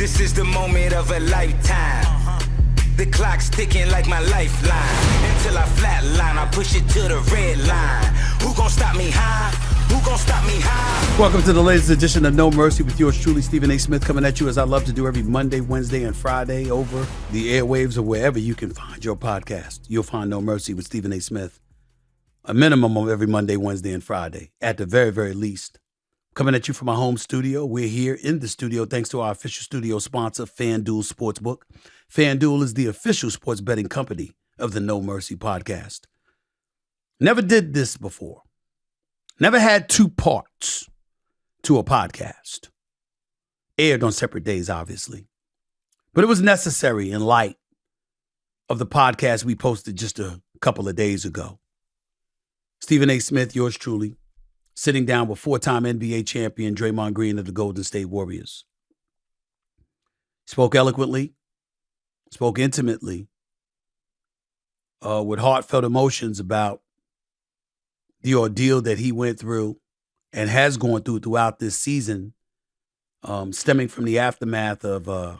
This is the moment of a lifetime. The clock's ticking like my lifeline. Until I flatline, I push it to the red line. Who gon' stop me high? Who gon' stop me high? Welcome to the latest edition of No Mercy with yours truly, Stephen A. Smith, coming at you as I love to do every Monday, Wednesday, and Friday over the airwaves or wherever you can find your podcast. You'll find No Mercy with Stephen A. Smith. A minimum of every Monday, Wednesday, and Friday, at the very, very least. Coming at you from my home studio. We're here in the studio thanks to our official studio sponsor, FanDuel Sportsbook. FanDuel is the official sports betting company of the No Mercy podcast. Never did this before. Never had two parts to a podcast. Aired on separate days, obviously. But it was necessary in light of the podcast we posted just a couple of days ago. Stephen A. Smith, yours truly, sitting down with four-time NBA champion Draymond Green of the Golden State Warriors. Spoke eloquently, spoke intimately, with heartfelt emotions about the ordeal that he went through and has gone through throughout this season, stemming from the aftermath of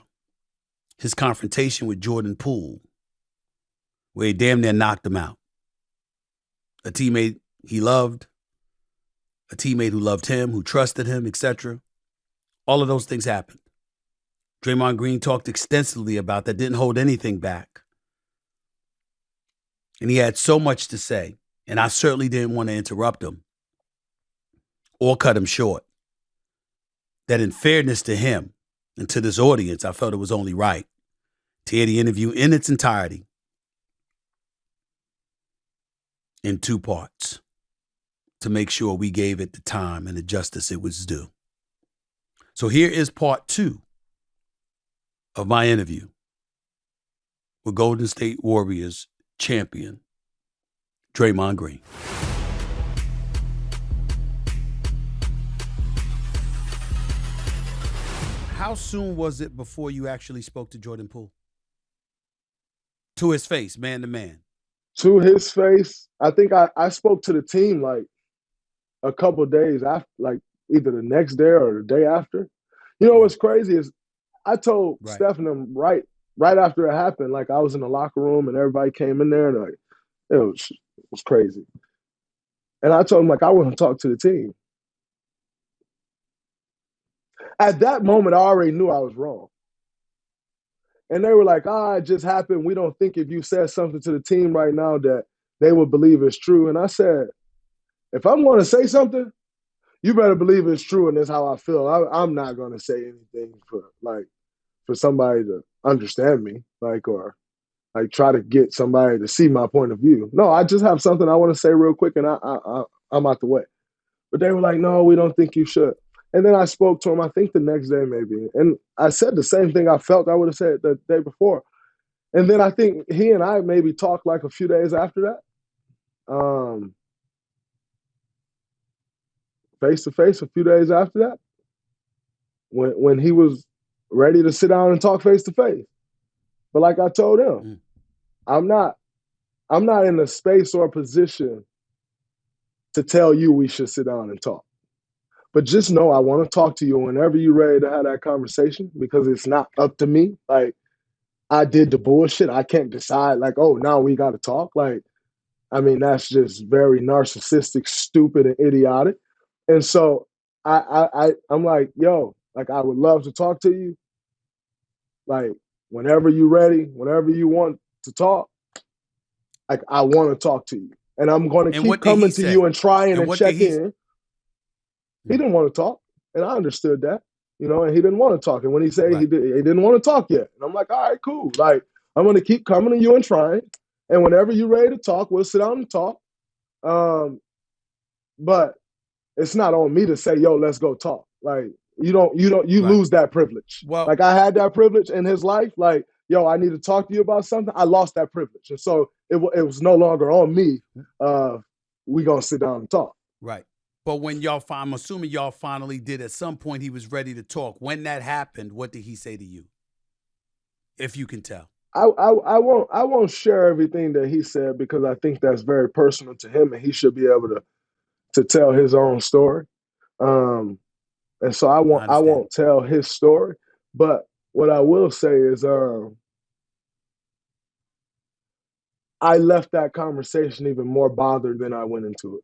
his confrontation with Jordan Poole, where he damn near knocked him out. A teammate he loved, a teammate who loved him, who trusted him, etc. All of those things happened. Draymond Green talked extensively about that, didn't hold anything back. And he had so much to say, and I certainly didn't want to interrupt him or cut him short. That in fairness to him and to this audience, I felt it was only right to hear the interview in its entirety in two parts to make sure we gave it the time and the justice it was due. So here is part two of my interview with Golden State Warriors champion Draymond Green. How soon was it before you actually spoke to Jordan Poole? To his face, man to man. To his face, I think I spoke to the team like a couple days after, like either the next day or the day after. You know what's crazy is I told Steph and them right after it happened, like I was in the locker room and everybody came in there and like it was crazy. And I told him like I want to talk to the team. At that moment, I already knew I was wrong. And they were like, it just happened. We don't think if you said something to the team right now that they would believe it's true. And I said, if I'm going to say something, you better believe it's true and that's how I feel. I'm not going to say anything for somebody to understand me, or try to get somebody to see my point of view. No, I just have something I want to say real quick and I'm out the way. But they were like, no, we don't think you should. And then I spoke to him, I think the next day maybe. And I said the same thing I felt I would have said the day before. And then I think he and I maybe talked like a few days after that. Face to face a few days after that. When he was ready to sit down and talk face to face. But like I told him, I'm not in a space or a position to tell you we should sit down and talk. But just know I want to talk to you whenever you're ready to have that conversation because it's not up to me. Like, I did the bullshit. I can't decide, now we got to talk. That's just very narcissistic, stupid, and idiotic. And so I'm like, yo, I would love to talk to you. Whenever you're ready, whenever you want to talk, I want to talk to you. And I'm going to keep coming to you and trying and check in. He didn't want to talk, and I understood that, and he didn't want to talk. And when he said he didn't want to talk yet, and I'm like, all right, cool. I'm going to keep coming to you and trying, and whenever you're ready to talk, we'll sit down and talk. But it's not on me to say, yo, let's go talk. You lose that privilege. Well, I had that privilege in his life. Yo, I need to talk to you about something. I lost that privilege, and so it was no longer on me. We gonna sit down and talk. Right. But when I'm assuming y'all finally did, at some point he was ready to talk. When that happened, what did he say to you? If you can tell. I won't share everything that he said because I think that's very personal to him and he should be able to tell his own story. And so I won't tell his story. But what I will say is I left that conversation even more bothered than I went into it.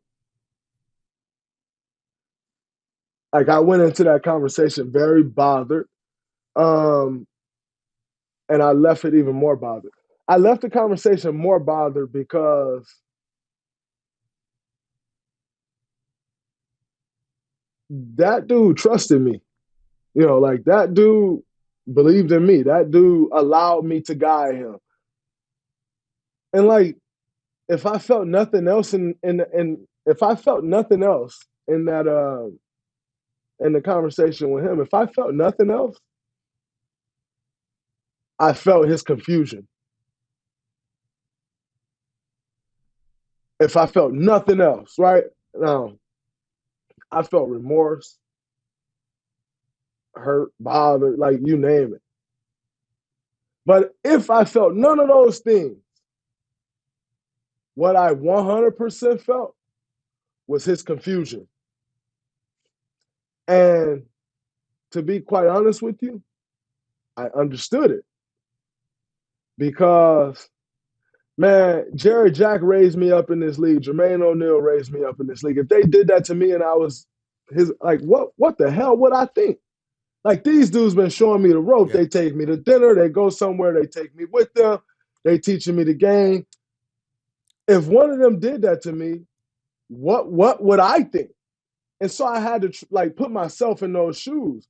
Like I went into that conversation very bothered, and I left it even more bothered. I left the conversation more bothered because that dude trusted me. You know, like that dude believed in me. That dude allowed me to guide him. And like, if I felt nothing else if I felt nothing else in that in the conversation with him, if I felt nothing else, I felt his confusion. If I felt nothing else, right? Now, I felt remorse, hurt, bothered, like you name it. But if I felt none of those things, what I 100% felt was his confusion. And to be quite honest with you, I understood it because, man, Jerry Jack raised me up in this league. Jermaine O'Neal raised me up in this league. If they did that to me and I was his, like, what the hell would I think? Like, these dudes been showing me the rope. Yeah. They take me to dinner. They go somewhere. They take me with them. They teaching me the game. If one of them did that to me, what would I think? And so I had to like put myself in those shoes.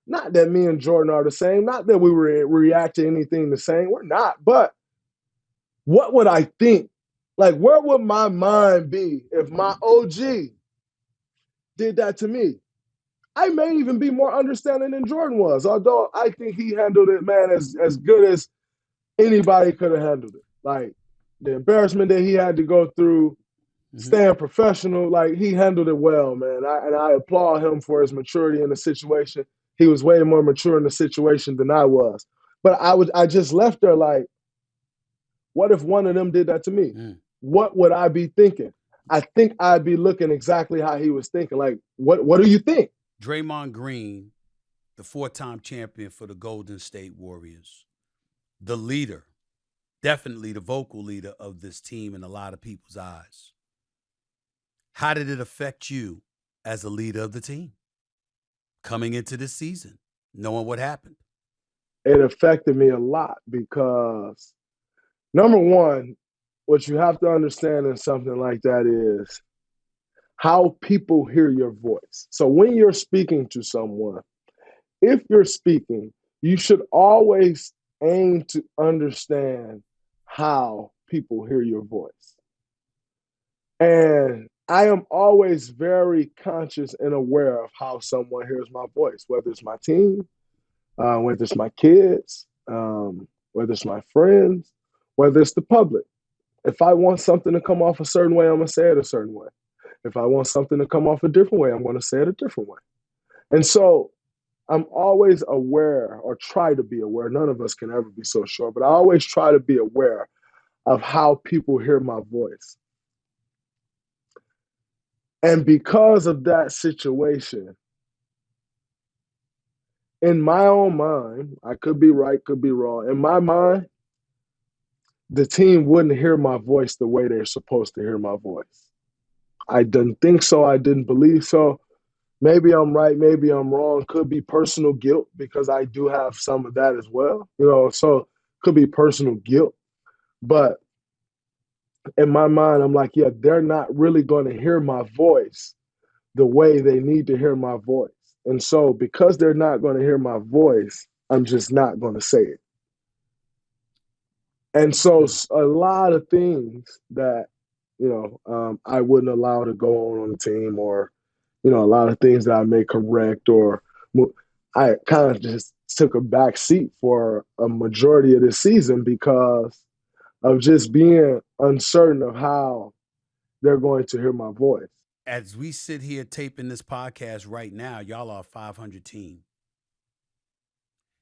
Not that me and Jordan are the same. Not that we react to anything the same. We're not. But what would I think? Like, where would my mind be if my OG did that to me? I may even be more understanding than Jordan was, although I think he handled it, man, as good as anybody could have handled it. Like, the embarrassment that he had to go through, staying professional, like, he handled it well, man. And I applaud him for his maturity in the situation. He was way more mature in the situation than I was. But I just left there like, what if one of them did that to me? What would I be thinking? I think I'd be looking exactly how he was thinking. Like, what do you think? Draymond Green, the 4-time champion for the Golden State Warriors, the leader, definitely the vocal leader of this team in a lot of people's eyes. How did it affect you as a leader of the team coming into this season, knowing what happened? It affected me a lot because, number one, what you have to understand in something like that is how people hear your voice. So when you're speaking to someone, if you're speaking, you should always aim to understand how people hear your voice. And I am always very conscious and aware of how someone hears my voice, whether it's my team, whether it's my kids, whether it's my friends, whether it's the public. If I want something to come off a certain way, I'm going to say it a certain way. If I want something to come off a different way, I'm going to say it a different way. And so I'm always aware, or try to be aware. None of us can ever be so sure, but I always try to be aware of how people hear my voice. And because of that situation, in my own mind, I could be right, could be wrong. In my mind, the team wouldn't hear my voice the way they're supposed to hear my voice. I didn't think so. I didn't believe so. Maybe I'm right. Maybe I'm wrong. Could be personal guilt because I do have some of that as well. You know, so could be personal guilt. But in my mind, I'm like, yeah, they're not really going to hear my voice the way they need to hear my voice. And so because they're not going to hear my voice, I'm just not going to say it. And so a lot of things that, I wouldn't allow to go on the team, or, a lot of things that I may correct, or I kind of just took a back seat for a majority of the season because of just being uncertain of how they're going to hear my voice. As we sit here taping this podcast right now, y'all are a 500 team.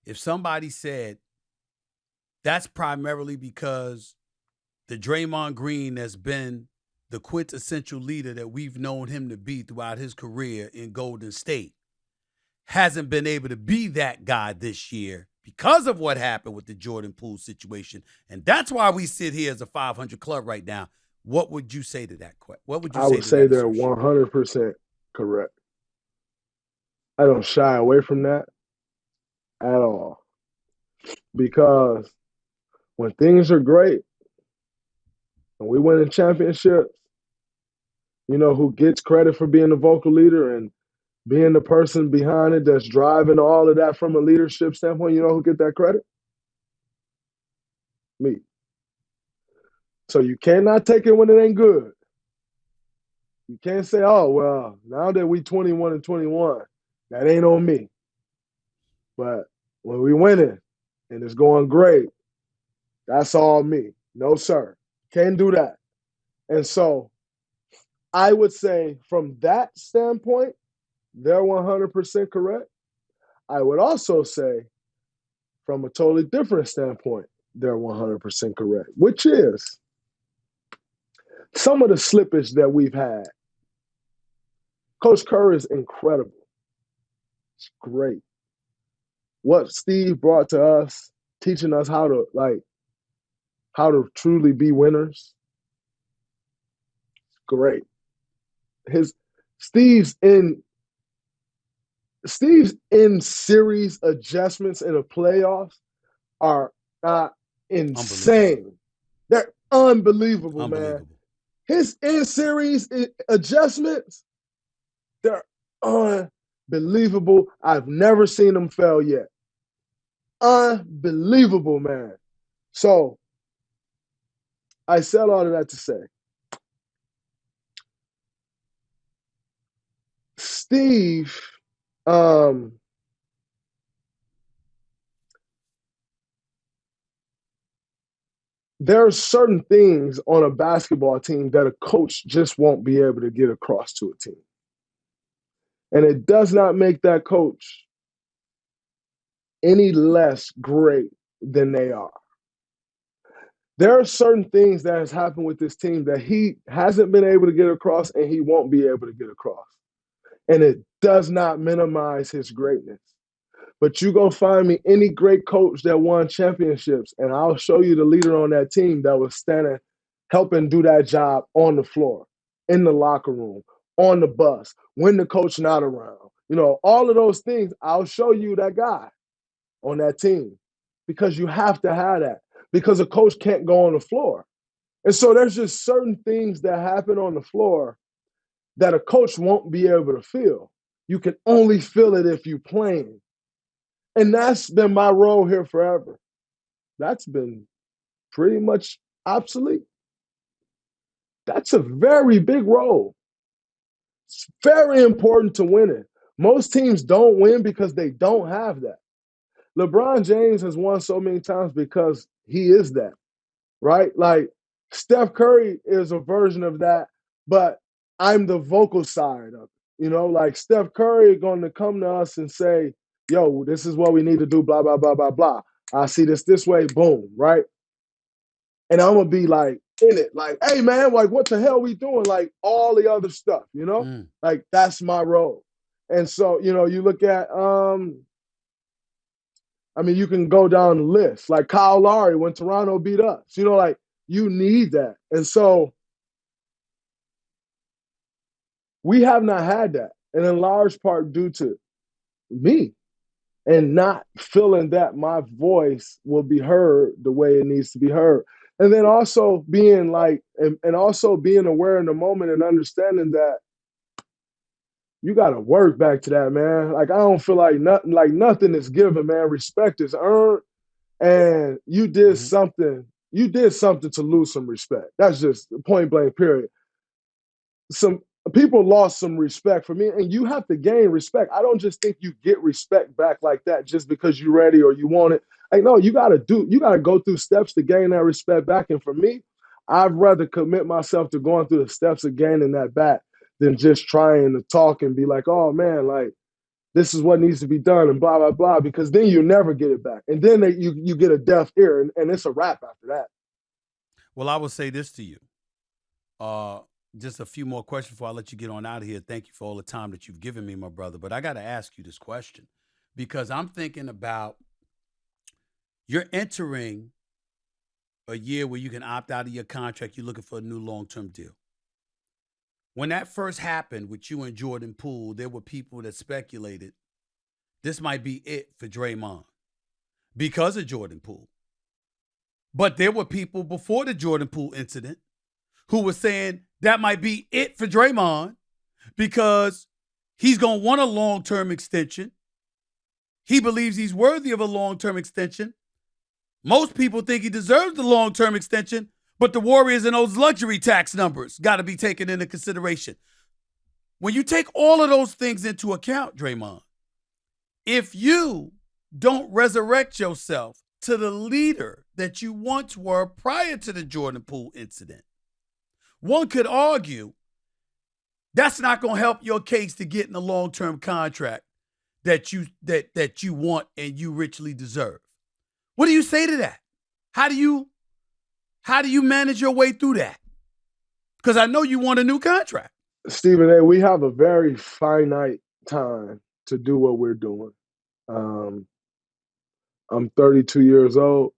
If somebody said that's primarily because the Draymond Green has been the quintessential leader that we've known him to be throughout his career in Golden State hasn't been able to be that guy this year because of what happened with the Jordan Poole situation. And that's why we sit here as a 500 club right now. What would you say to that? What would you I say would to say that they're assertion? 100% correct. I don't shy away from that at all. Because when things are great and we win in championships, you know who gets credit for being the vocal leader and being the person behind it that's driving all of that from a leadership standpoint? You know who get that credit? Me. So you cannot take it when it ain't good. You can't say, oh, well, now that we 21 and 21, that ain't on me. But when we winning and it's going great, that's all me. No, sir. Can't do that. And so I would say from that standpoint, they're 100% correct. I would also say from a totally different standpoint, they're 100% correct, which is some of the slippage that we've had. Coach Kerr is incredible. It's great. What Steve brought to us, teaching us how to truly be winners. Great. His Steve's in series adjustments in the playoffs are insane. They're unbelievable, man. His in series adjustments, they're unbelievable. I've never seen them fail yet. Unbelievable, man. So I said all of that to say, Steve, there are certain things on a basketball team that a coach just won't be able to get across to a team. And it does not make that coach any less great than they are. There are certain things that has happened with this team that he hasn't been able to get across and he won't be able to get across. And it does not minimize his greatness. But you go find me any great coach that won championships, and I'll show you the leader on that team that was standing, helping do that job on the floor, in the locker room, on the bus, when the coach not around. You know, all of those things, I'll show you that guy on that team because you have to have that because a coach can't go on the floor. And so there's just certain things that happen on the floor that a coach won't be able to feel. You can only feel it if you're playing. And that's been my role here forever. That's been pretty much obsolete. That's a very big role. It's very important to winning. Most teams don't win because they don't have that. LeBron James has won so many times because he is that, right? Like Steph Curry is a version of that, but I'm the vocal side of it. You know, like Steph Curry is going to come to us and say, yo, this is what we need to do, blah, blah, blah, blah, blah. I see this way, boom, right? And I'm going to be like in it, like, hey, man, like, what the hell we doing? Like all the other stuff, you know? Like that's my role. And so, you know, you look at, I mean, you can go down the list. Like Kyle Lowry when Toronto beat us. You know, like you need that. And so we have not had that. And in large part due to me and not feeling that my voice will be heard the way it needs to be heard. And then also being like, and also being aware in the moment and understanding that you got to work back to that, man. Like, I don't feel like nothing is given, man. Respect is earned. And you did something to lose some respect. That's just point blank, period. Some people lost some respect for me, and you have to gain respect. I don't just think you get respect back like that just because you're ready or you want it. Like, no, you gotta go through steps to gain that respect back. And for me, I'd rather commit myself to going through the steps of gaining that back than just trying to talk and be like, oh man, like this is what needs to be done and blah, blah, blah, because then you never get it back. And then you get a deaf ear and it's a wrap after that. Well, I will say this to you. Just a few more questions before I let you get on out of here. Thank you for all the time that you've given me, my brother. But I got to ask you this question because I'm thinking about You're entering a year where you can opt out of your contract. You're looking for a new long-term deal. When that first happened with you and Jordan Poole, there were people that speculated this might be it for Draymond because of Jordan Poole. But there were people before the Jordan Poole incident who were saying that might be it for Draymond because he's going to want a long-term extension. He believes he's worthy of a long-term extension. Most people think he deserves the long-term extension, but the Warriors and those luxury tax numbers got to be taken into consideration. When you take all of those things into account, Draymond, if you don't resurrect yourself to the leader that you once were prior to the Jordan Poole incident, one could argue that's not going to help your case to get in a long-term contract that you want and you richly deserve. What do you say to that? How do you manage your way through that? Because I know you want a new contract. Stephen A., we have a very finite time to do what we're doing. I'm 32 years old.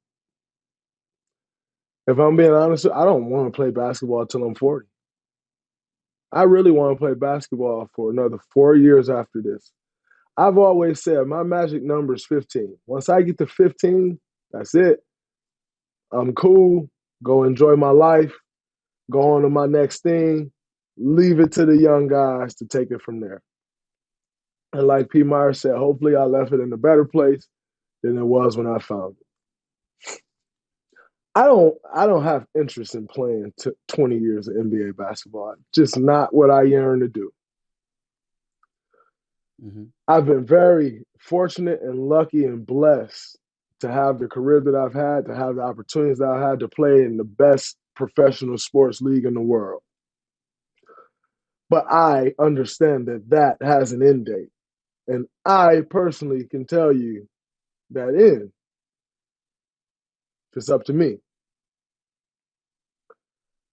If I'm being honest, I don't want to play basketball until I'm 40. I really want to play basketball for another 4 years after this. I've always said my magic number is 15. Once I get to 15, that's it. I'm cool. Go enjoy my life. Go on to my next thing. Leave it to the young guys to take it from there. And like P. Meyer said, hopefully I left it in a better place than it was when I found it. I don't have interest in playing 20 years of NBA basketball. Just not what I yearn to do. Mm-hmm. I've been very fortunate and lucky and blessed to have the career that I've had, to have the opportunities that I had to play in the best professional sports league in the world. But I understand that has an end date. And I personally can tell you that end. It's up to me.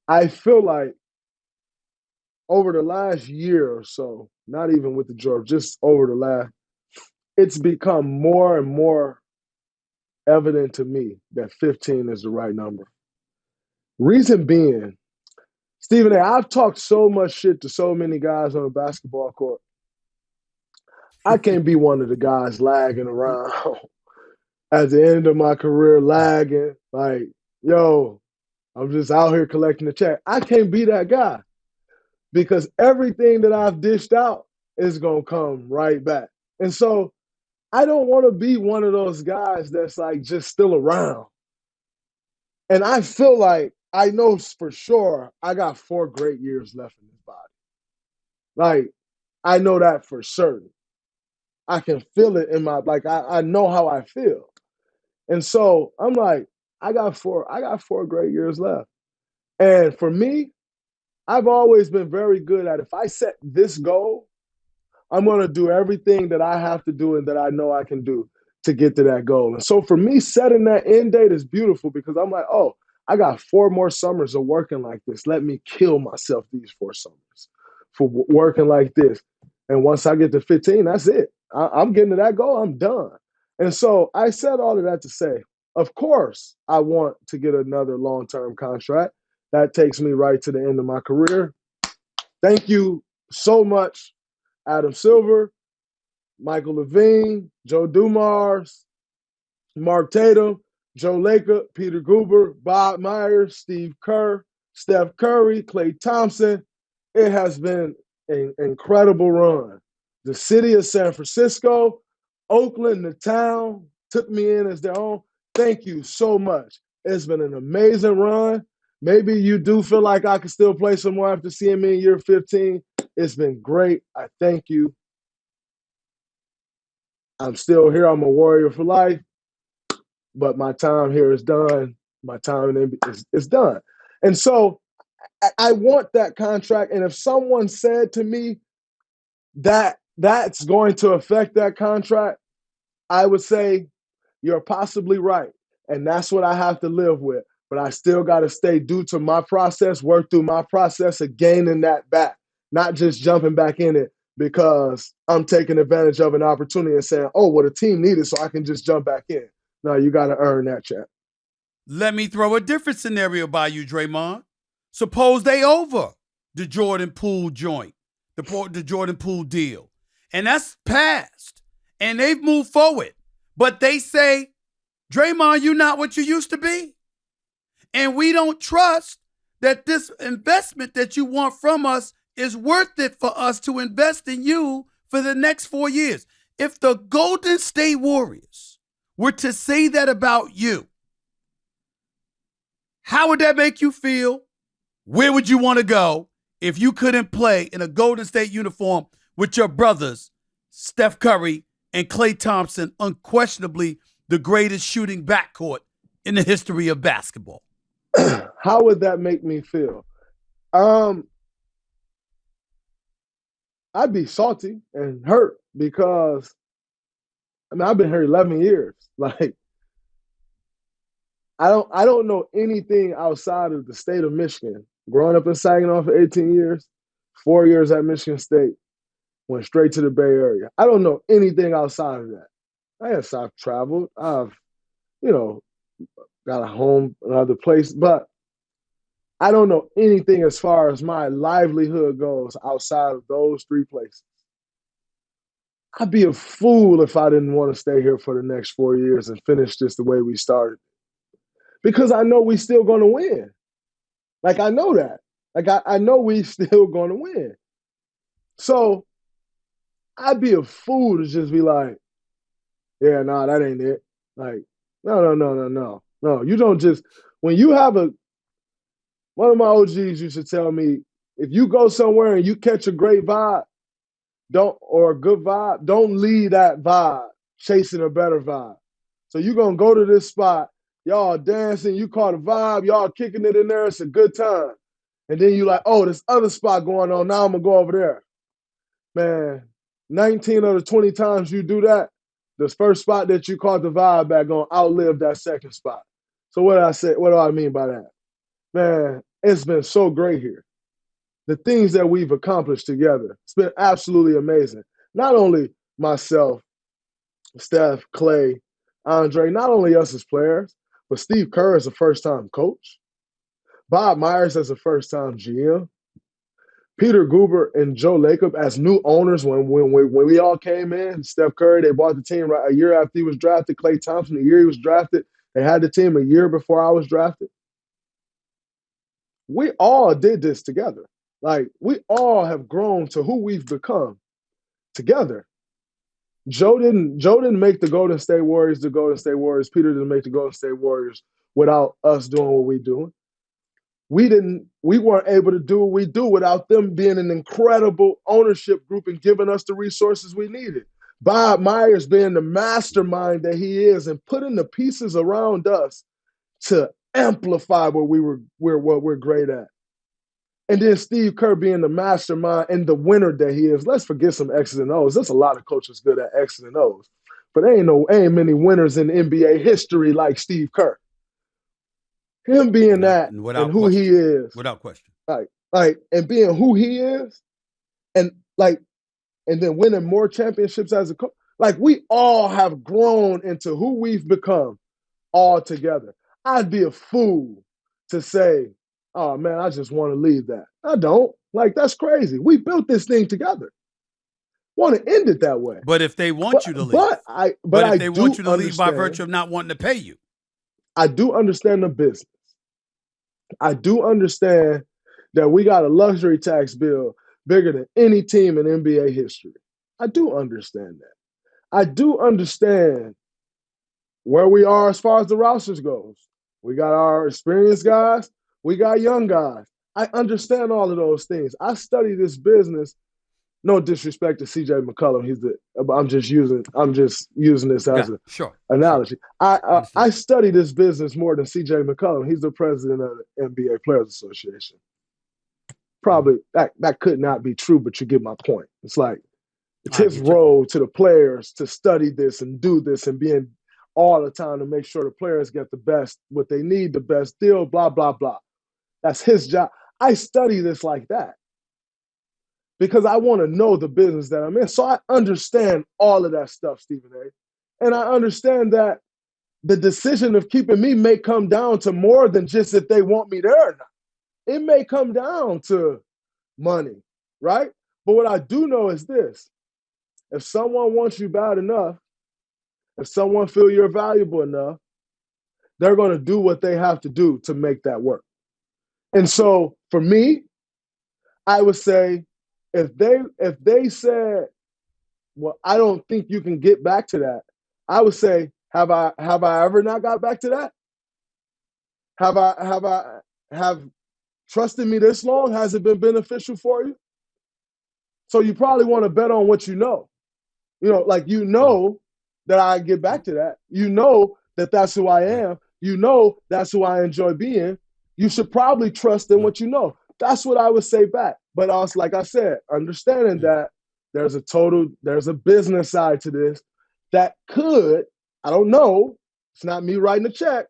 I feel like over the last year or so, not even with the Jordan, just over the last, it's become more and more evident to me that 15 is the right number. Reason being, Stephen A., I've talked so much shit to so many guys on a basketball court. I can't be one of the guys lagging around at the end of my career, lagging, like, yo, I'm just out here collecting the check. I can't be that guy because everything that I've dished out is going to come right back. And so I don't want to be one of those guys that's like just still around. And I feel like I know for sure I got 4 great years left in this body. Like, I know that for certain. I can feel it in my, like, I know how I feel. And so I'm like, I got four great years left. And for me, I've always been very good at, if I set this goal, I'm going to do everything that I have to do and that I know I can do to get to that goal. And so for me, setting that end date is beautiful because I'm like, oh, I got 4 more summers of working like this. Let me kill myself these 4 summers for working like this. And once I get to 15, that's it. I'm getting to that goal. I'm done. And so I said all of that to say, of course, I want to get another long-term contract. That takes me right to the end of my career. Thank you so much, Adam Silver, Michael Levine, Joe Dumars, Mark Tatum, Joe Lacob, Peter Guber, Bob Myers, Steve Kerr, Steph Curry, Klay Thompson. It has been an incredible run. The city of San Francisco, Oakland, the town, took me in as their own. Thank you so much. It's been an amazing run. Maybe you do feel like I can still play some more after seeing me in year 15. It's been great. I thank you. I'm still here. I'm a Warrior for life. But my time here is done. My time is done. And so I want that contract. And if someone said to me that that's going to affect that contract, I would say you're possibly right. And that's what I have to live with. But I still got to stay due to my process, work through my process of gaining that back, not just jumping back in it because I'm taking advantage of an opportunity and saying, oh, well, the team needed, so I can just jump back in. No, you got to earn that check. Let me throw a different scenario by you, Draymond. Suppose they over the Jordan Poole joint, the Jordan Poole deal, and that's passed, and they've moved forward. But they say, Draymond, you're not what you used to be. And we don't trust that this investment that you want from us is worth it for us to invest in you for the next 4 years. If the Golden State Warriors were to say that about you, how would that make you feel? Where would you want to go if you couldn't play in a Golden State uniform with your brothers, Steph Curry and Klay Thompson, unquestionably the greatest shooting backcourt in the history of basketball? How would that make me feel? I'd be salty and hurt because, I've been here 11 years. Like, I don't know anything outside of the state of Michigan. Growing up in Saginaw for 18 years, 4 years at Michigan State, went straight to the Bay Area. I don't know anything outside of that. I've traveled. I've, got a home in another place, but I don't know anything as far as my livelihood goes outside of those 3 places. I'd be a fool if I didn't want to stay here for the next 4 years and finish this the way we started. Because I know we still going to win. Like, I know that. Like, I know we still going to win. So I'd be a fool to just be like, yeah, nah, that ain't it. Like, no. No, you don't just, when you have one of my OGs used to tell me, if you go somewhere and you catch a great vibe, or a good vibe, don't leave that vibe chasing a better vibe. So you're going to go to this spot, y'all dancing, you caught a vibe, y'all kicking it in there, it's a good time. And then you like, oh, this other spot going on, now I'm going to go over there. Man, 19 of the 20 times you do that, the first spot that you caught the vibe at going to outlive that second spot. So what do I mean by that? Man, it's been so great here. The things that we've accomplished together, it's been absolutely amazing. Not only myself, Steph, Klay, Andre, not only us as players, but Steve Kerr as a first-time coach, Bob Myers as a first-time GM, Peter Guber and Joe Lacob as new owners when we all came in. Steph Curry, they bought the team right a year after he was drafted. Klay Thompson, the year he was drafted. They had the team a year before I was drafted. We all did this together. Like, we all have grown to who we've become together. Joe didn't make the Golden State Warriors the Golden State Warriors. Peter didn't make the Golden State Warriors without us doing what we're doing. We weren't able to do what we do without them being an incredible ownership group and giving us the resources we needed. Bob Myers being the mastermind that he is and putting the pieces around us to amplify what we're great at. And then Steve Kerr being the mastermind and the winner that he is. Let's forget some X's and O's. There's a lot of coaches good at X's and O's. But ain't many winners in NBA history like Steve Kerr. Him being that and who question. He is. Without question. Like, and being who he is, and then winning more championships as a coach. Like, we all have grown into who we've become all together. I'd be a fool to say, oh, man, I just want to leave that. I don't. Like, that's crazy. We built this thing together. Want to end it that way. But if they want you to leave. But if they want you to leave by virtue of not wanting to pay you. I do understand the business. I do understand that we got a luxury tax bill bigger than any team in NBA history. I do understand that. I do understand where we are as far as the rosters goes. We got our experienced guys. We got young guys. I understand all of those things. I study this business. No disrespect to CJ McCollum. I'm just using this as an analogy. Sure. I study this business more than CJ McCollum. He's the president of the NBA Players Association. Probably that could not be true, but you get my point. It's like it's his role to the players to study this and do this and being all the time to make sure the players get the best, what they need, the best deal, blah, blah, blah. That's his job. I study this like that because I want to know the business that I'm in. So I understand all of that stuff, Stephen A. And I understand that the decision of keeping me may come down to more than just if they want me there or not. It may come down to money, right? But what I do know is this. If someone wants you bad enough, if someone feel you're valuable enough, they're going to do what they have to do to make that work. And so for me, I would say if they said, well, I don't think you can get back to that, I would say, have I ever not got back to that? Have trusted me this long? Has it been beneficial for you? So you probably want to bet on what you know. Like that I get back to that. You know that that's who I am. You know that's who I enjoy being. You should probably trust in what you know. That's what I would say back. But also, like I said, understanding that there's a business side to this that could, I don't know, it's not me writing a check,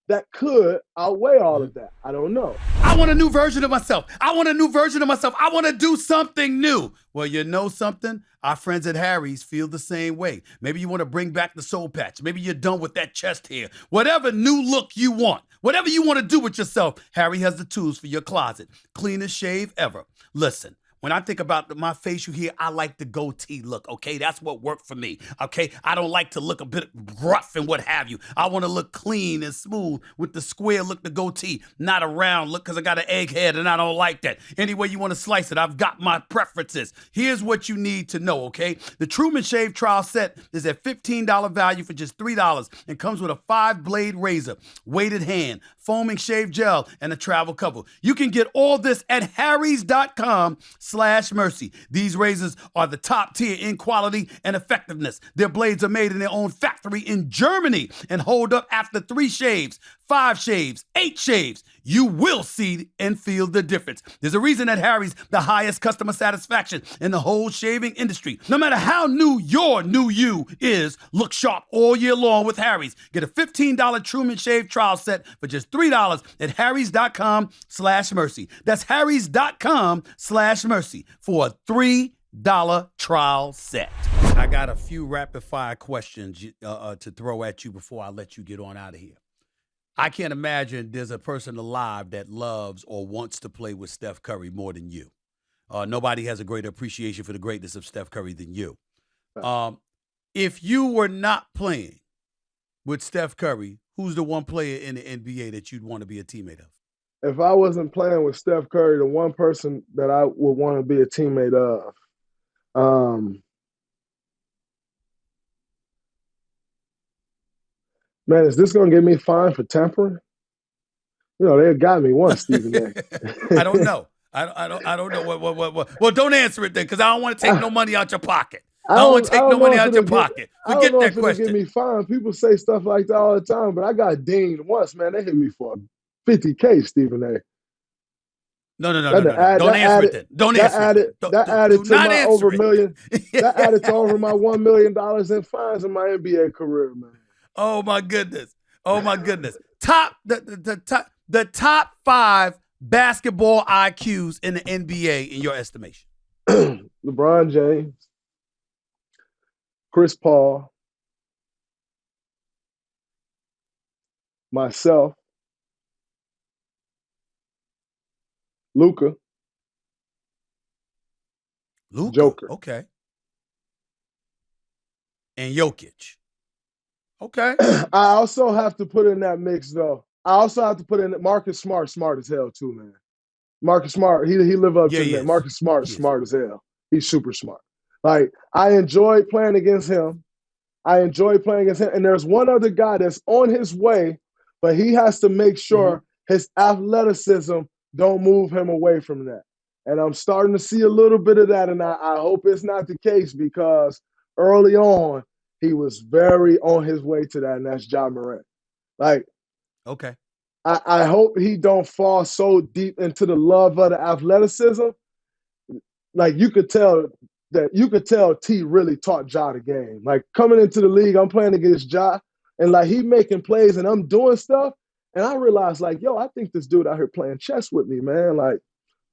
that could outweigh all of that. I don't know. I want a new version of myself. I want to do something new. Well, you know something? Our friends at Harry's feel the same way. Maybe you want to bring back the soul patch. Maybe you're done with that chest hair. Whatever new look you want, whatever you want to do with yourself, Harry has the tools for your closet. Cleanest shave ever. Listen. When I think about my facial hair, I like the goatee look, okay? That's what worked for me, okay? I don't like to look a bit rough and what have you. I want to look clean and smooth with the square look, the goatee, not a round look because I got an egg head and I don't like that. Any way you want to slice it, I've got my preferences. Here's what you need to know, okay? The Truman Shave Trial Set is at $15 value for just $3 and comes with a 5-blade razor, weighted hand, foaming shave gel, and a travel cover. You can get all this at harrys.com/mercy. These razors are the top tier in quality and effectiveness. Their blades are made in their own factory in Germany and hold up after 3 shaves, 5 shaves, 8 shaves. You will see and feel the difference. There's a reason that Harry's the highest customer satisfaction in the whole shaving industry. No matter how new your new you is, look sharp all year long with Harry's. Get a $15 Truman Shave Trial Set for just $3 at harrys.com/mercy. That's harrys.com/mercy for a $3 trial set. I got a few rapid fire questions to throw at you before I let you get on out of here. I can't imagine there's a person alive that loves or wants to play with Steph Curry more than you. Nobody has a greater appreciation for the greatness of Steph Curry than you. If you were not playing with Steph Curry, who's the one player in the NBA that you'd want to be a teammate of? If I wasn't playing with Steph Curry, the one person that I would want to be a teammate of, man, is this going to get me fined for tampering? They got me once, Stephen A. I don't know. I don't know. Well, don't answer it then, because I don't want to take no money out your pocket. I don't want to take no money out your pocket. Forget that question. Get me fined. People say stuff like that all the time, but I got dinged once, man. They hit me for $50K, Stephen A. No. Don't answer it then. Don't answer it. That added to my over million. That added to over my $1 million in fines in my NBA career, man. Oh my goodness. The top 5 basketball IQs in the NBA in your estimation. LeBron James, Chris Paul, myself, Luka, Joker. Okay. And Jokic. Okay. I also have to put in that mix, though. I also have to put in Marcus Smart as hell, too, man. Marcus Smart, he live up to that. Marcus Smart as hell. He's super smart. Like, I enjoy playing against him. And there's one other guy that's on his way, but he has to make sure his athleticism don't move him away from that. And I'm starting to see a little bit of that, and I hope it's not the case, because early on, he was very on his way to that, and that's Ja Morant. Like, okay. I hope he don't fall so deep into the love of the athleticism. Like, you could tell T really taught Ja the game. Like, coming into the league, I'm playing against Ja, and like, he making plays and I'm doing stuff, and I realized, like, yo, I think this dude out here playing chess with me, man. Like,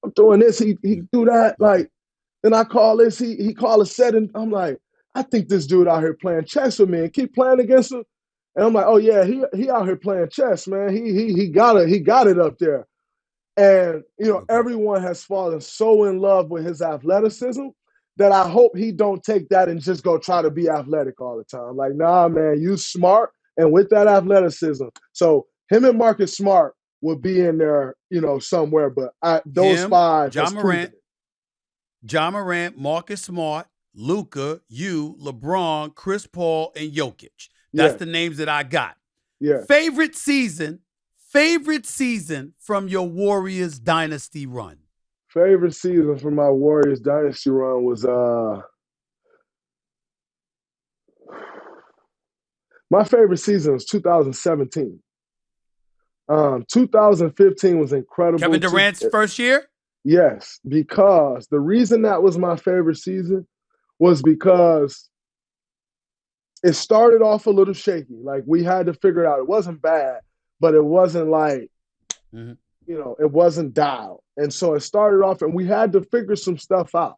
I'm doing this, he do that. Like, then I call this, he call a set, and I'm like, I think this dude out here playing chess with me, and keep playing against him. And I'm like, oh yeah, he out here playing chess, man. He got it up there. And Okay. everyone has fallen so in love with his athleticism that I hope he don't take that and just go try to be athletic all the time. Like, nah, man, you smart and with that athleticism. So him and Marcus Smart will be in there, somewhere. But those Him, five has John proven Morant, it. Marcus Smart, Luka, you, LeBron, Chris Paul, and Jokic. That's Yeah, the names that I got. yeah. Favorite season from your Warriors dynasty run? Favorite season for my Warriors dynasty run was my favorite season was 2017. 2015 was incredible. Kevin Durant's first year? Yes, because the reason that was my favorite season was because it started off a little shaky. Like we had to figure it out. It wasn't bad, but it wasn't like, it wasn't dialed. And so it started off and we had to figure some stuff out.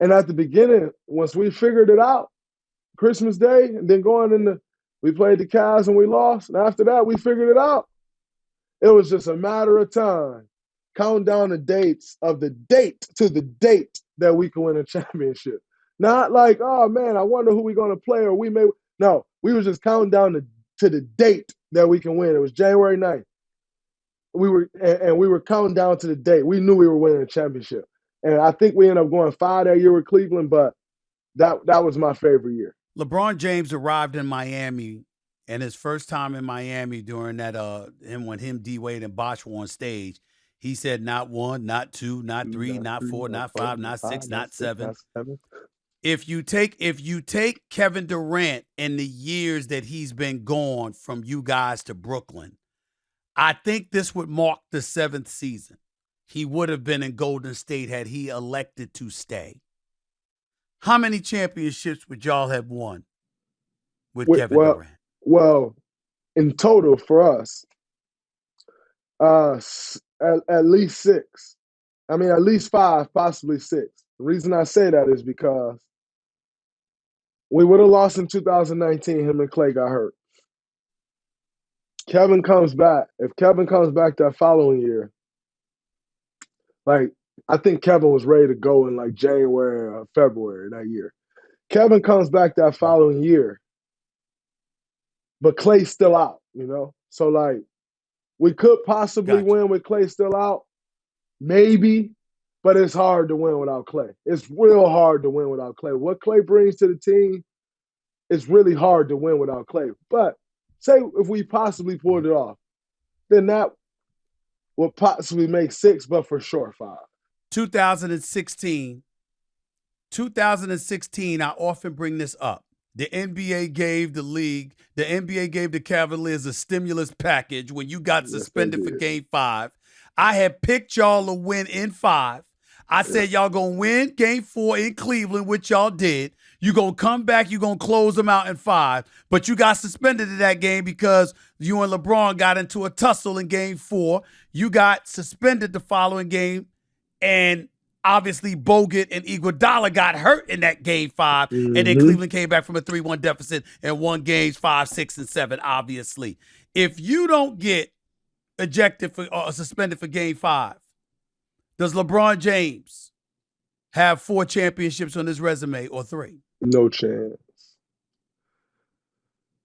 And at the beginning, once we figured it out, Christmas Day, and then we played the Cavs and we lost. And after that, we figured it out. It was just a matter of time. Counting down the dates of the date to the date that we can win a championship. Not like, oh man, I wonder who we're going to play or we may. No, we were just counting down to the date that we can win. It was January 9th. We were counting down to the date. We knew we were winning a championship. And I think we ended up going 5 that year with Cleveland, but that was my favorite year. LeBron James arrived in Miami, and his first time in Miami during that when him, D Wade, and Bosh were on stage, he said not one, not two, not three, not four, not five, not six, not seven. If you take Kevin Durant in the years that he's been gone from you guys to Brooklyn, I think this would mark the 7th season. He would have been in Golden State had he elected to stay. How many championships would y'all have won with Kevin Durant? Well, in total for us, at least 6. I mean, at least 5, possibly 6. The reason I say that is because we would have lost in 2019. Him and Clay got hurt. Kevin comes back. If Kevin comes back that following year, like I think Kevin was ready to go in like January or February that year. Kevin comes back that following year, but Clay's still out, So like we could possibly win with Clay still out, maybe, but it's hard to win without Clay. It's real hard to win without Clay. What Clay brings to the team, it's really hard to win without Clay. But say if we possibly pulled it off, then that would possibly make 6, but for sure 5. 2016, I often bring this up. The NBA gave the Cavaliers a stimulus package when you got suspended for Game 5. I had picked y'all to win in 5. I said y'all going to win Game 4 in Cleveland, which y'all did. You're going to come back, you're going to close them out in 5. But you got suspended in that game because you and LeBron got into a tussle in Game 4. You got suspended the following game, and obviously Bogut and Iguodala got hurt in that Game 5, and then Cleveland came back from a 3-1 deficit and won Games 5, 6, and 7, obviously. If you don't get ejected or suspended for Game 5, does LeBron James have 4 championships on his resume or 3? No chance.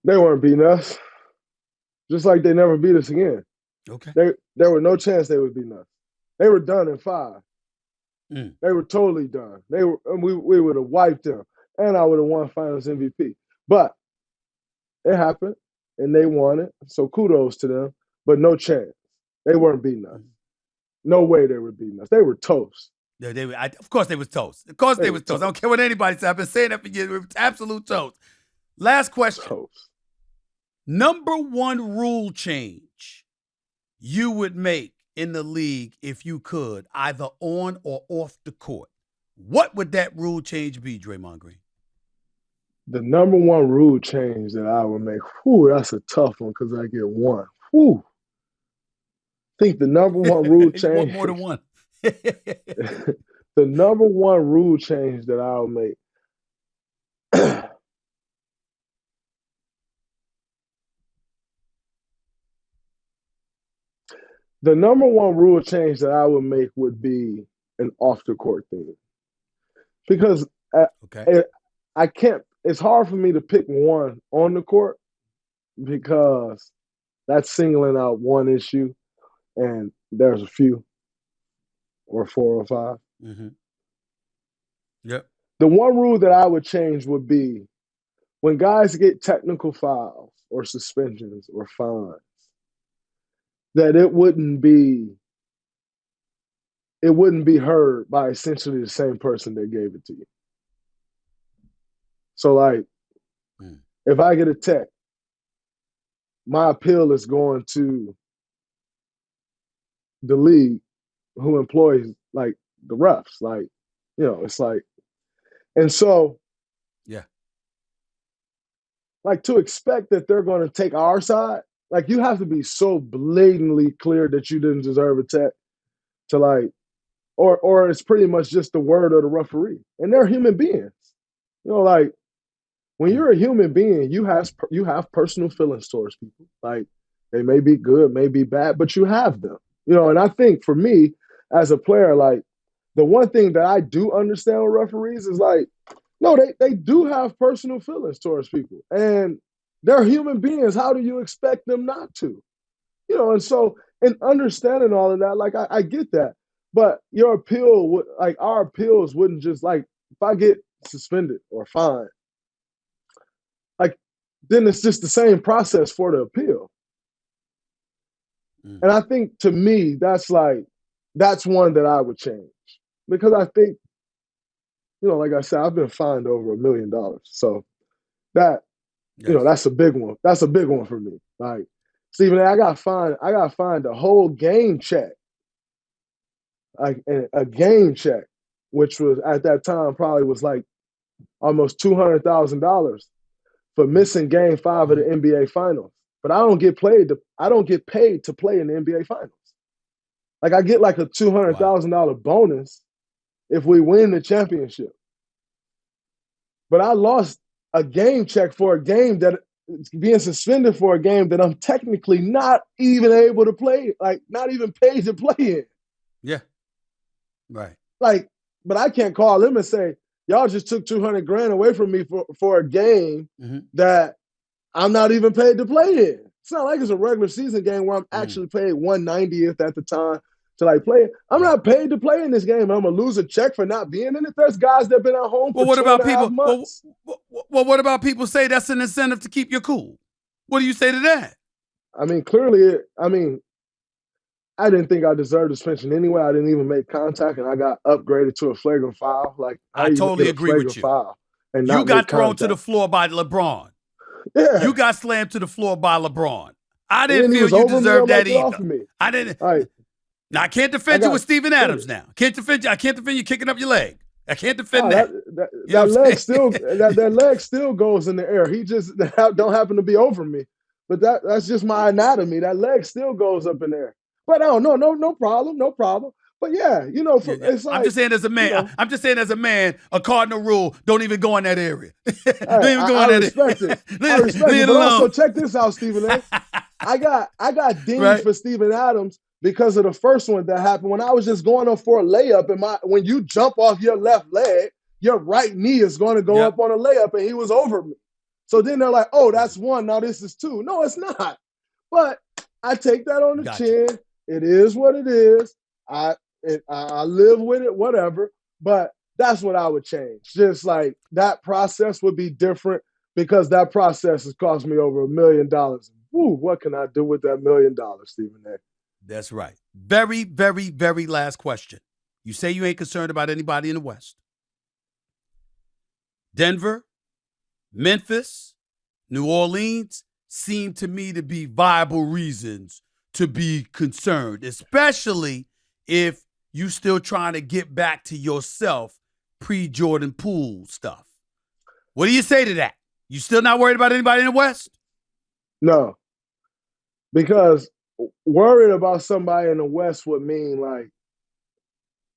They weren't beating us. Just like they never beat us again. Okay. There were no chance they would beat us. They were done in 5. They were totally done. We would have wiped them, and I would have won Finals MVP. But it happened, and they won it. So kudos to them. But no chance. They weren't beating us. No way they were beating us. They were toast. Of course they was toast. Of course they was toast. I don't care what anybody says. I've been saying that for years. It was absolute toast. Last question. Toast. Number 1 rule change you would make in the league if you could, either on or off the court. What would that rule change be, Draymond Green? The number 1 rule change that I would make, that's a tough one because I get 1. I think the number 1 rule change. You want more than 1. The number 1 rule change that I'll make. The number one rule change that I would make would be an off the court thing, because Okay. I can't. It's hard for me to pick one on the court because that's singling out one issue, and there's a few or four or five. Mm-hmm. Yep. The one rule that I would change would be when guys get technical fouls or suspensions or fines, that it wouldn't be heard by essentially the same person that gave it to you. So like, if I get a tech, my appeal is going to the league who employs like the refs. Like, it's like, and so Yeah. like to expect that they're going to take our side, like you have to be so blatantly clear that you didn't deserve a tech to like, or it's pretty much just the word of the referee. And they're human beings. Like when you're a human being, you have personal feelings towards people. Like they may be good, may be bad, but you have them. And I think for me as a player, like the one thing that I do understand with referees is like, no, they do have personal feelings towards people. And they're human beings. How do you expect them not to? And so in understanding all of that, like I get that. But your appeal would like our appeals wouldn't just like if I get suspended or fined, like then it's just the same process for the appeal. And I think to me, that's one that I would change. Because I think, like I said, I've been fined over $1 million. So that, Yes. that's a big one. That's a big one for me. Like, Stephen A., I got fined a whole game check. Like a game check, which was at that time probably was like almost $200,000 for missing Game 5 of the NBA Finals. But I don't get paid to play in the NBA Finals. Like I get like a $200,000 bonus if we win the championship. But I lost a game check for a game that being suspended for a game that I'm technically not even able to play, like not even paid to play in. Yeah. Right. Like, but I can't call them and say, y'all just took $200,000 away from me for a game that I'm not even paid to play in. It's not like it's a regular season game where I'm actually paid 1/90th at the time to like play it. I'm not paid to play in this game. I'm gonna lose a check for not being in it. There's guys that have been at home for 2.5 months. Well, what about people say that's an incentive to keep you cool? What do you say to that? I mean, clearly, I didn't think I deserved suspension anyway. I didn't even make contact, and I got upgraded to a flagrant foul. Like I totally agree with you. And you got thrown to the floor by LeBron. Yeah. You got slammed to the floor by LeBron. I didn't feel you deserved that either. I didn't. Right. Now I can't defend you with Steven Adams. Now can't defend you. I can't defend you kicking up your leg. I can't defend that. That leg still goes in the air. He just don't happen to be over me. But that's just my anatomy. That leg still goes up in there. But no problem. But yeah, it's like I'm just saying as a man. I'm just saying as a man, a cardinal rule: don't even go in that area. Don't even go in that respect area. It. I respect it. But also check this out, Stephen A. I got dinged for Steven Adams because of the first one that happened when I was just going up for a layup. And when you jump off your left leg, your right knee is going to go up on a layup, and he was over me. So then they're like, "Oh, that's one. Now this is two." No, it's not. But I take that on the chin. It is what it is. I live with it, whatever. But that's what I would change. Just like that process would be different because that process has cost me over $1 million. Woo, what can I do with that $1 million, Stephen A? That's right. Very, very, very last question. You say you ain't concerned about anybody in the West. Denver, Memphis, New Orleans seem to me to be viable reasons to be concerned, especially if you still trying to get back to yourself pre-Jordan Poole stuff. What do you say to that? You still not worried about anybody in the West? No, because worried about somebody in the West would mean like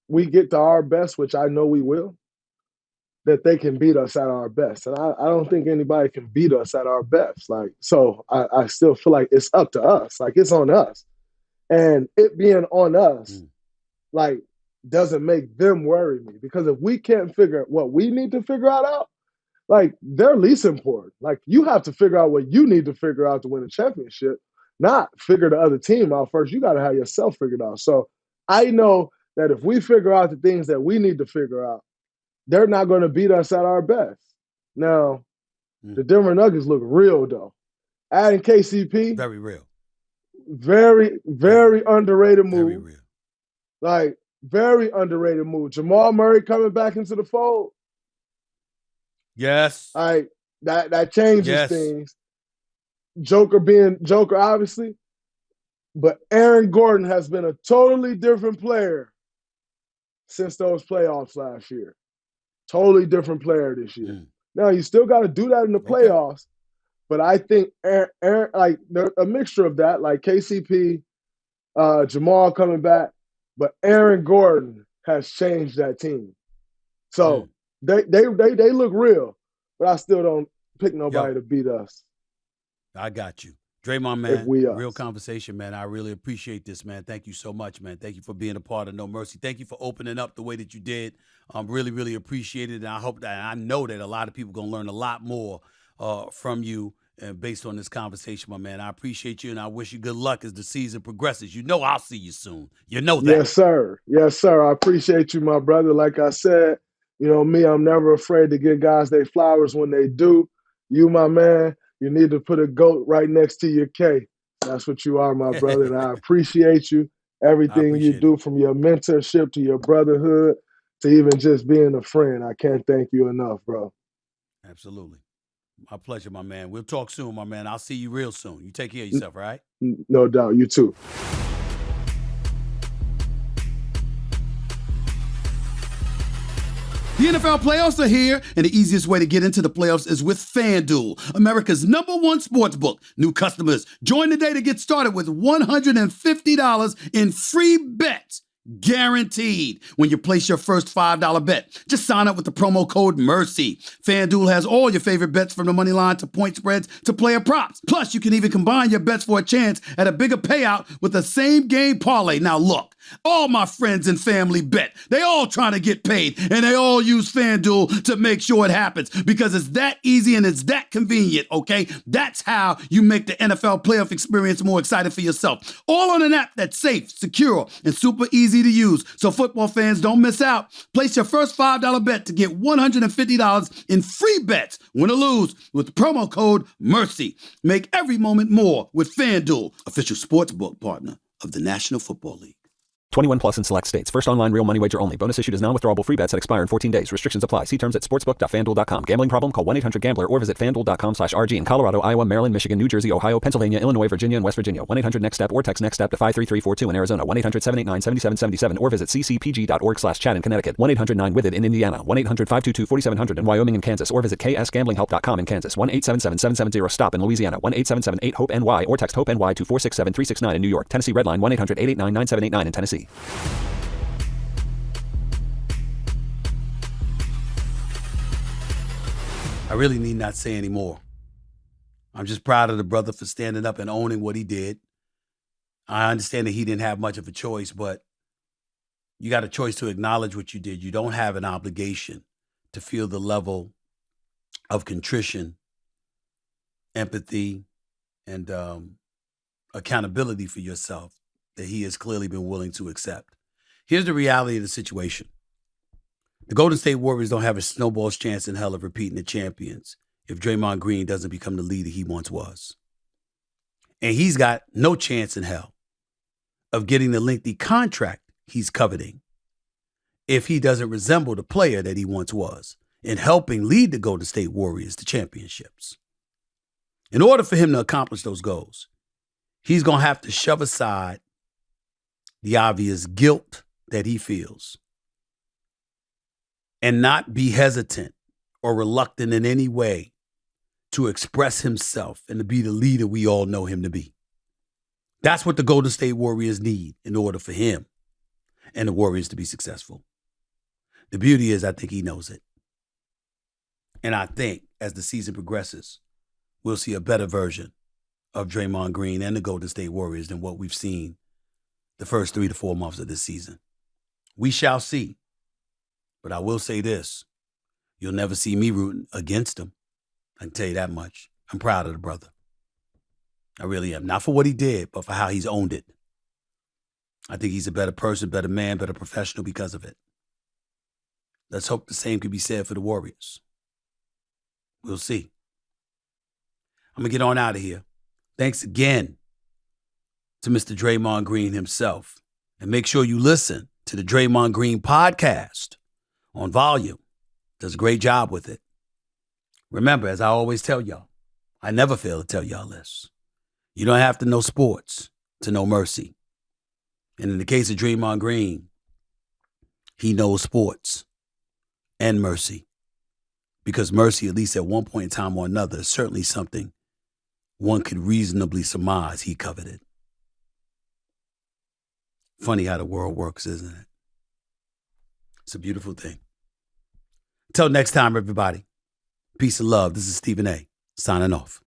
we get to our best, which I know we will, that they can beat us at our best. And I don't think anybody can beat us at our best. Like, so I still feel like it's up to us. Like, it's on us. And it being on us, like, doesn't make them worry me. Because if we can't figure what we need to figure out, like, they're least important. Like, you have to figure out what you need to figure out to win a championship, not figure the other team out first. You got to have yourself figured out. So I know that if we figure out the things that we need to figure out, they're not going to beat us at our best. Now, the Denver Nuggets look real, though. Adding KCP, very real. Very, very underrated move. Very real. Like, very underrated move. Jamal Murray coming back into the fold. Yes. Like, that changes things. Joker being Joker, obviously. But Aaron Gordon has been a totally different player since those playoffs last year. Totally different player this year. Now, you still got to do that in the playoffs. But I think Aaron, like, a mixture of that, like KCP, Jamal coming back, but Aaron Gordon has changed that team. So they look real, but I still don't pick nobody to beat us. I got you. Draymond, man, real conversation, man. I really appreciate this, man. Thank you so much, man. Thank you for being a part of No Mercy. Thank you for opening up the way that you did. Really, really appreciate it. And I hope that, I know that a lot of people are going to learn a lot more from you based on this conversation, my man. I appreciate you, and I wish you good luck as the season progresses. You know I'll see you soon. You know that. Yes, sir. Yes, sir. I appreciate you, my brother. Like I said, you know me, I'm never afraid to give guys their flowers when they do. You, my man, you need to put a GOAT right next to your K. That's what you are, my brother, and I appreciate you. Everything you do, from your mentorship to your brotherhood to even just being a friend. I can't thank you enough, bro. Absolutely. My pleasure, my man. We'll talk soon, my man. I'll see you real soon. You take care of yourself, all right? No doubt. You too. The NFL playoffs are here, and the easiest way to get into the playoffs is with FanDuel, America's #1 sportsbook. New customers, join today to get started with $150 in free bets. Guaranteed when you place your first $5 bet. Just sign up with the promo code MERCY. FanDuel has all your favorite bets from the money line to point spreads to player props. Plus, you can even combine your bets for a chance at a bigger payout with the same game parlay. Now look, all my friends and family bet. They all trying to get paid, and they all use FanDuel to make sure it happens because it's that easy and it's that convenient, okay? That's how you make the NFL playoff experience more exciting for yourself. All on an app that's safe, secure, and super easy to use. So football fans, don't miss out. Place your first $5 bet to get $150 in free bets, win or lose, with the promo code MERCY. Make every moment more with FanDuel, official sportsbook partner of the National Football League. 21 plus in select states. First online real money wager only. Bonus issued is non-withdrawable free bets that expire in 14 days. Restrictions apply. See terms at sportsbook.fanduel.com. Gambling problem? Call 1-800-GAMBLER or visit fanduel.com/RG in Colorado, Iowa, Maryland, Michigan, New Jersey, Ohio, Pennsylvania, Illinois, Virginia, and West Virginia. 1-800-NEXT-STEP or text NEXT-STEP to 53342 in Arizona. 1-800-789-7777 or visit ccpg.org/chat in Connecticut. 1-800-9-WITH-IT in Indiana. 1-800-522-4700 in Wyoming and Kansas or visit ksgamblinghelp.com in Kansas. 1-877-770-STOP in Louisiana. 1-877-8-HOPE-NY or text HOPE-NY to 467-369 in New York. Tennessee Redline 1-800-889-9789 in Tennessee. I really need not say any more. I'm just proud of the brother for standing up and owning what he did. I understand that he didn't have much of a choice, but you got a choice to acknowledge what you did. You don't have an obligation to feel the level of contrition, empathy, and accountability for yourself that he has clearly been willing to accept. Here's the reality of the situation. The Golden State Warriors don't have a snowball's chance in hell of repeating the champions if Draymond Green doesn't become the leader he once was. And he's got no chance in hell of getting the lengthy contract he's coveting if he doesn't resemble the player that he once was in helping lead the Golden State Warriors to championships. In order for him to accomplish those goals, he's going to have to shove aside the obvious guilt that he feels and not be hesitant or reluctant in any way to express himself and to be the leader we all know him to be. That's what the Golden State Warriors need in order for him and the Warriors to be successful. The beauty is, I think he knows it. And I think as the season progresses, we'll see a better version of Draymond Green and the Golden State Warriors than what we've seen the first 3 to 4 months of this season. We shall see. But I will say this. You'll never see me rooting against him. I can tell you that much. I'm proud of the brother. I really am. Not for what he did, but for how he's owned it. I think he's a better person, better man, better professional because of it. Let's hope the same can be said for the Warriors. We'll see. I'm going to get on out of here. Thanks again to Mr. Draymond Green himself. And make sure you listen to the Draymond Green podcast on Volume. Does a great job with it. Remember, as I always tell y'all, I never fail to tell y'all this. You don't have to know sports to know mercy. And in the case of Draymond Green, he knows sports and mercy. Because mercy, at least at one point in time or another, is certainly something one could reasonably surmise he coveted. Funny how the world works, isn't it? It's a beautiful thing. Until next time, everybody. Peace and love. This is Stephen A. signing off.